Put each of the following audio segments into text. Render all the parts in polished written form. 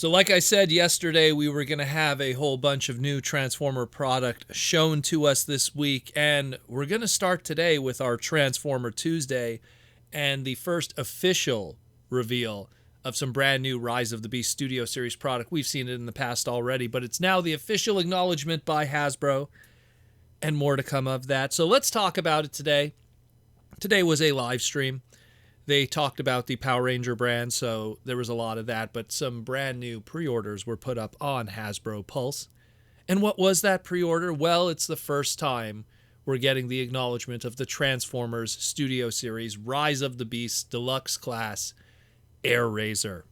So like I said yesterday, we were going to have a whole bunch of new Transformer product shown to us this week, and we're going to start today with our Transformer Tuesday and the first official reveal of some brand new Rise of the Beast Studio Series product. We've seen it in the past already, but it's now the official acknowledgement by Hasbro, and more to come of that. So let's talk about it today. Today was a live stream. They talked about the Power Ranger brand, so there was a lot of that, but some brand new pre-orders were put up on Hasbro Pulse. And what was that pre-order? Well, it's the first time we're getting the acknowledgement of the Transformers Studio Series Rise of the Beasts Deluxe Class Airazor.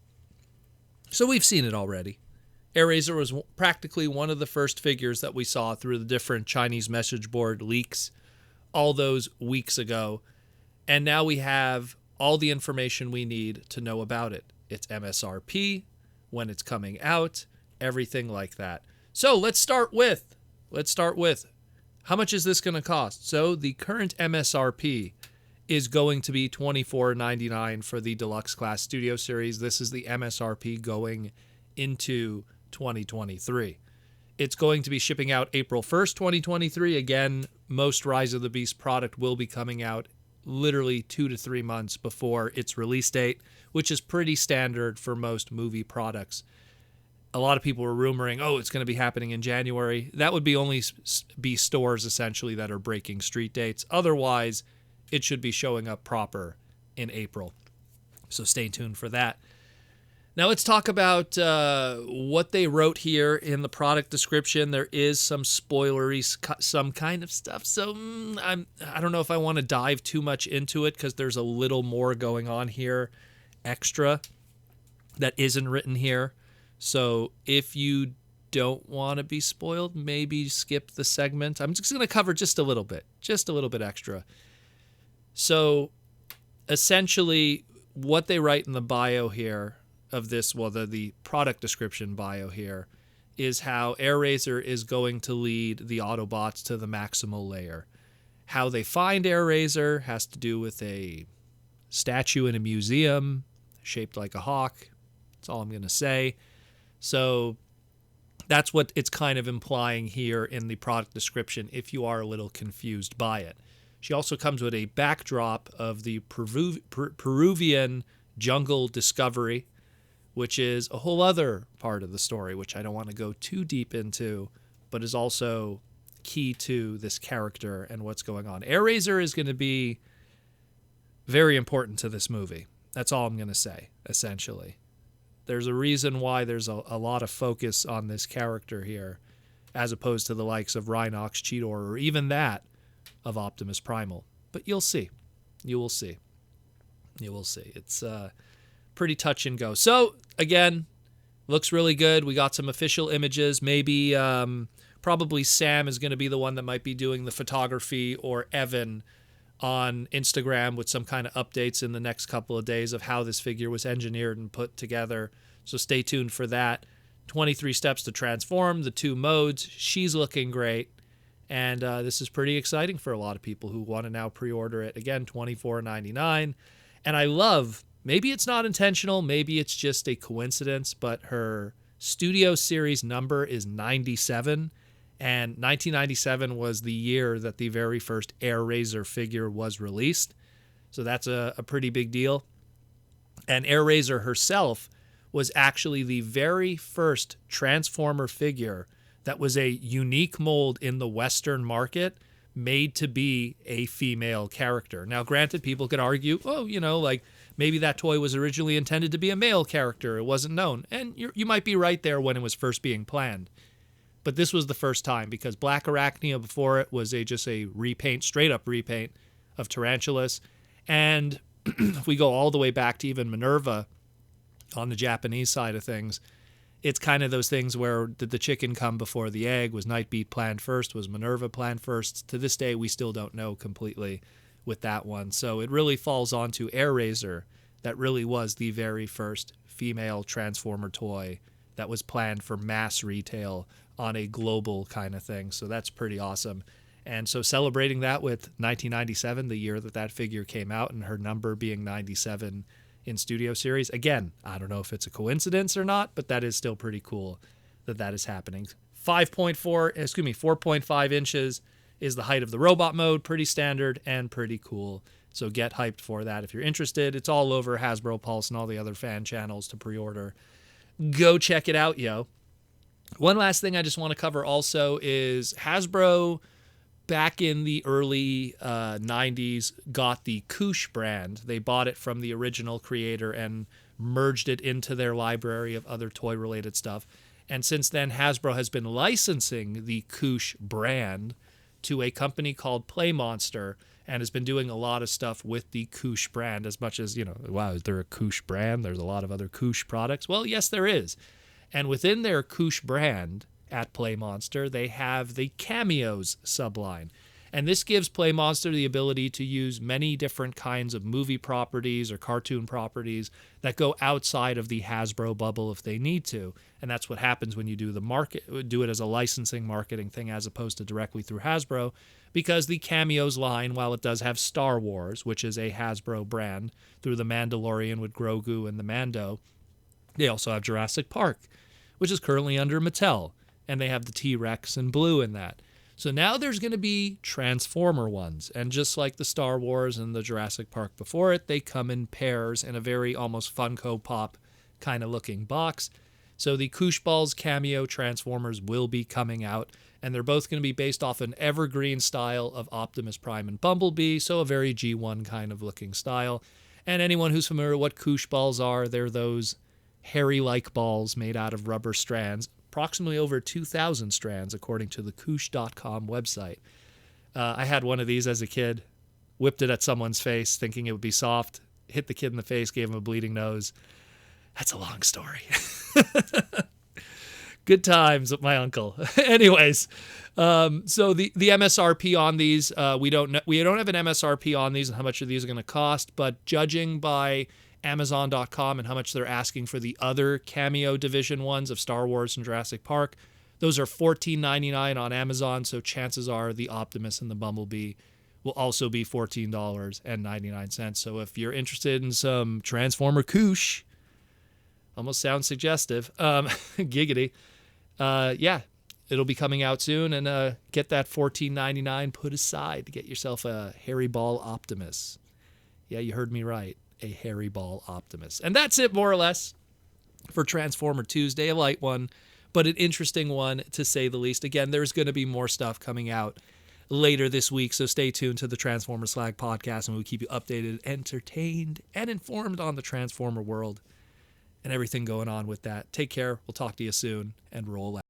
So we've seen it already. Airazor was practically one of the first figures that we saw through the different Chinese message board leaks all those weeks ago. And now we have all the information we need to know about it. Its MSRP, when it's coming out, everything like that. So let's start with how much is this going to cost? So the current MSRP is going to be $24.99 for the Deluxe Class Studio Series. This is the MSRP going into 2023. It's going to be shipping out April 1st, 2023. Again, most Rise of the Beast product will be coming out literally 2 to 3 months before its release date, which is pretty standard for most movie products. A lot of people were rumoring, it's going to be happening in January. That would be only be stores essentially that are breaking street dates. Otherwise, it should be showing up proper in April. So stay tuned for that. Now let's talk about what they wrote here in the product description. There is some spoilery, some kind of stuff. So I don't know if I want to dive too much into it because there's a little more going on here extra that isn't written here. So if you don't want to be spoiled, maybe skip the segment. I'm just going to cover just a little bit extra. So essentially what they write in the bio here of this, the product description bio here, is how Airazor is going to lead the Autobots to the maximal layer. How they find Airazor has to do with a statue in a museum shaped like a hawk. That's all I'm going to say. So that's what it's kind of implying here in the product description if you are a little confused by it. She also comes with a backdrop of the Peruvian jungle discovery, which is a whole other part of the story, which I don't want to go too deep into, but is also key to this character and what's going on. Airazor is going to be very important to this movie. That's all I'm going to say, essentially. There's a reason why there's a lot of focus on this character here, as opposed to the likes of Rhinox, Cheetor, or even that of Optimus Primal. But you'll see. You will see. It's pretty touch and go. So again, looks really good. We got some official images. Maybe probably Sam is going to be the one that might be doing the photography, or Evan on Instagram with some kind of updates in the next couple of days of how this figure was engineered and put together. So stay tuned for that. 23 steps to transform, the 2 modes. She's looking great. And this is pretty exciting for a lot of people who want to now pre-order it. Again, $24.99. And I love, maybe it's not intentional, maybe it's just a coincidence, but her Studio Series number is 97. And 1997 was the year that the very first Airazor figure was released. So that's a pretty big deal. And Airazor herself was actually the very first Transformer figure that was a unique mold in the Western market, made to be a female character. Now, granted, people could argue, maybe that toy was originally intended to be a male character. It wasn't known. And you might be right there when it was first being planned. But this was the first time, because Black Arachnia before it was just a repaint, straight up repaint of Tarantulas. And if we go all the way back to even Minerva on the Japanese side of things, it's kind of those things where did the chicken come before the egg? Was Nightbeat planned first? Was Minerva planned first? To this day, we still don't know completely with that one. So it really falls onto Airazor that really was the very first female Transformer toy that was planned for mass retail on a global kind of thing. So that's pretty awesome. And so celebrating that with 1997, the year that figure came out, and her number being 97 in Studio Series. Again, I don't know if it's a coincidence or not, but that is still pretty cool that is happening. 4.5 inches is the height of the robot mode. Pretty standard and pretty cool. So get hyped for that if you're interested. It's all over Hasbro Pulse and all the other fan channels to pre-order. Go check it out, yo. One last thing I just want to cover also is Hasbro, back in the early 90s, got the Koosh brand. They bought it from the original creator and merged it into their library of other toy-related stuff. And since then, Hasbro has been licensing the Koosh brand to a company called Play Monster and has been doing a lot of stuff with the Koosh brand. As much as, wow, is there a Koosh brand? There's a lot of other Koosh products. Well, yes, there is. And within their Koosh brand at Play Monster, they have the Cameos subline. And this gives Play Monster the ability to use many different kinds of movie properties or cartoon properties that go outside of the Hasbro bubble if they need to. And that's what happens when you do it as a licensing marketing thing as opposed to directly through Hasbro, because the Cameos line, while it does have Star Wars, which is a Hasbro brand, through the Mandalorian with Grogu and the Mando, they also have Jurassic Park, which is currently under Mattel, and they have the T-Rex and Blue in that. So now there's going to be Transformer ones, and just like the Star Wars and the Jurassic Park before it, they come in pairs in a very almost Funko Pop kind of looking box. So the Koosh Ball's Cameo Transformers will be coming out, and they're both going to be based off an evergreen style of Optimus Prime and Bumblebee, so a very G1 kind of looking style. And anyone who's familiar with what Koosh Balls are, they're those hairy-like balls made out of rubber strands, approximately over 2,000 strands, according to the Koosh.com website. I had one of these as a kid, whipped it at someone's face, thinking it would be soft, hit the kid in the face, gave him a bleeding nose. That's a long story. Good times with my uncle. Anyways, so the MSRP on these, we don't have an MSRP on these and how much of these are going to cost, but judging by Amazon.com and how much they're asking for the other Cameo division ones of Star Wars and Jurassic Park, those are $14.99 on Amazon, so chances are the Optimus and the Bumblebee will also be $14.99. So if you're interested in some Transformer Koosh, almost sounds suggestive, giggity, yeah, it'll be coming out soon, and get that $14.99 put aside to get yourself a Hairy Ball Optimus. Yeah, you heard me right. A Hairy Ball Optimus. And that's it, more or less, for Transformer Tuesday. A light one, but an interesting one, to say the least. Again, there's going to be more stuff coming out later this week, so stay tuned to the Transformer Slag podcast, and we'll keep you updated, entertained, and informed on the Transformer world and everything going on with that. Take care. We'll talk to you soon, and roll out.